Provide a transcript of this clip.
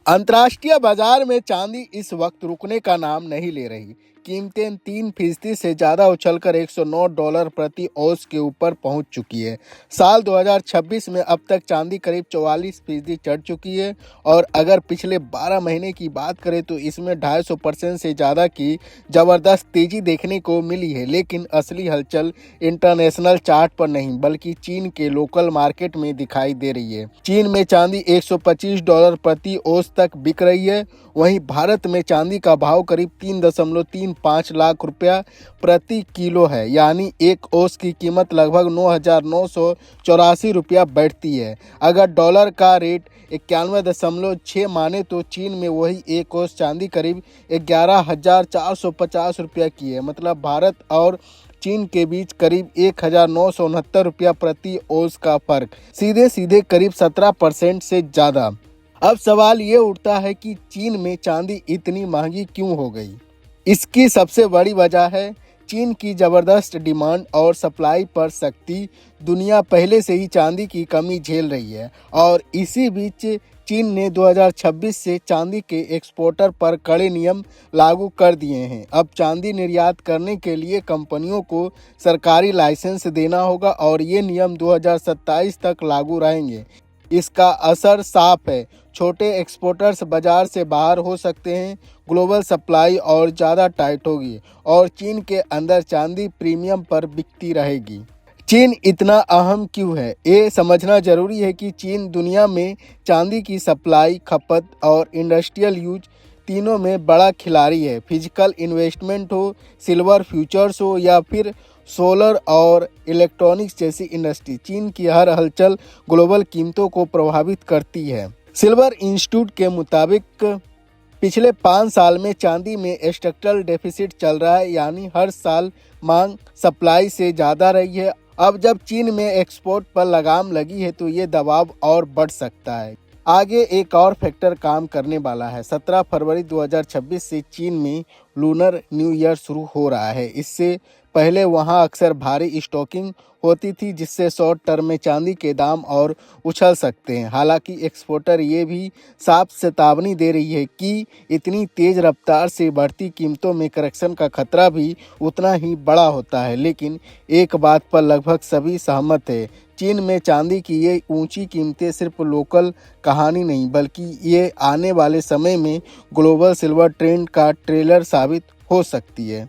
अंतर्राष्ट्रीय बाजार में चांदी इस वक्त रुकने का नाम नहीं ले रही। कीमतें 3% से ज़्यादा उछलकर $109 प्रति औंस के ऊपर पहुंच चुकी है। साल 2026 में अब तक चांदी करीब 44% चढ़ चुकी है और अगर पिछले 12 महीने की बात करें तो इसमें 250% से ज़्यादा की ज़बरदस्त तेज़ी देखने को मिली है। लेकिन असली हलचल इंटरनेशनल चार्ट पर नहीं बल्कि चीन के लोकल मार्केट में दिखाई दे रही है। चीन में चांदी $125 प्रति औंस तक बिक रही है। वहीं भारत में चांदी का भाव करीब 3.35 लाख रुपया प्रति किलो है, यानी एक औंस की कीमत लगभग 9,984 रुपया बैठती है। अगर डॉलर का रेट 91.6 माने तो चीन में वही एक औंस चांदी करीब 11,450 रुपया की है। मतलब भारत और चीन के बीच करीब 1,969 रुपया प्रति औंस का फर्क, सीधे सीधे करीब 17% से ज़्यादा। अब सवाल ये उठता है कि चीन में चांदी इतनी महंगी क्यों हो गई। इसकी सबसे बड़ी वजह है चीन की ज़बरदस्त डिमांड और सप्लाई पर सख्ती। दुनिया पहले से ही चांदी की कमी झेल रही है और इसी बीच चीन ने 2026 से चांदी के एक्सपोर्टर पर कड़े नियम लागू कर दिए हैं। अब चांदी निर्यात करने के लिए कंपनियों को सरकारी लाइसेंस देना होगा और ये नियम 2027 तक लागू रहेंगे। इसका असर साफ है, छोटे एक्सपोर्टर्स बाजार से बाहर हो सकते हैं, ग्लोबल सप्लाई और ज़्यादा टाइट होगी और चीन के अंदर चांदी प्रीमियम पर बिकती रहेगी। चीन इतना अहम क्यों है, ये समझना जरूरी है कि चीन दुनिया में चांदी की सप्लाई, खपत और इंडस्ट्रियल यूज तीनों में बड़ा खिलाड़ी है। फिजिकल इन्वेस्टमेंट हो, सिल्वर फ्यूचर्स हो या फिर सोलर और इलेक्ट्रॉनिक्स जैसी इंडस्ट्री, चीन की हर हलचल ग्लोबल कीमतों को प्रभावित करती है। सिल्वर इंस्टीट्यूट के मुताबिक पिछले 5 साल में चांदी में स्ट्रक्चरल डेफिसिट चल रहा है, यानी हर साल मांग सप्लाई से ज़्यादा रही है। अब जब चीन में एक्सपोर्ट पर लगाम लगी है तो ये दबाव और बढ़ सकता है। आगे एक और फैक्टर काम करने वाला है। 17 फरवरी 2026 से चीन में लूनर न्यू ईयर शुरू हो रहा है। इससे पहले वहां अक्सर भारी स्टॉकिंग होती थी, जिससे शॉर्ट टर्म में चांदी के दाम और उछल सकते हैं। हालांकि एक्सपोर्टर ये भी साफ चेतावनी दे रही है कि इतनी तेज़ रफ्तार से बढ़ती कीमतों में करेक्शन का खतरा भी उतना ही बड़ा होता है। लेकिन एक बात पर लगभग सभी सहमत है, चीन में चांदी की ये ऊंची कीमतें सिर्फ लोकल कहानी नहीं बल्कि ये आने वाले समय में ग्लोबल सिल्वर ट्रेंड का ट्रेलर साबित हो सकती है।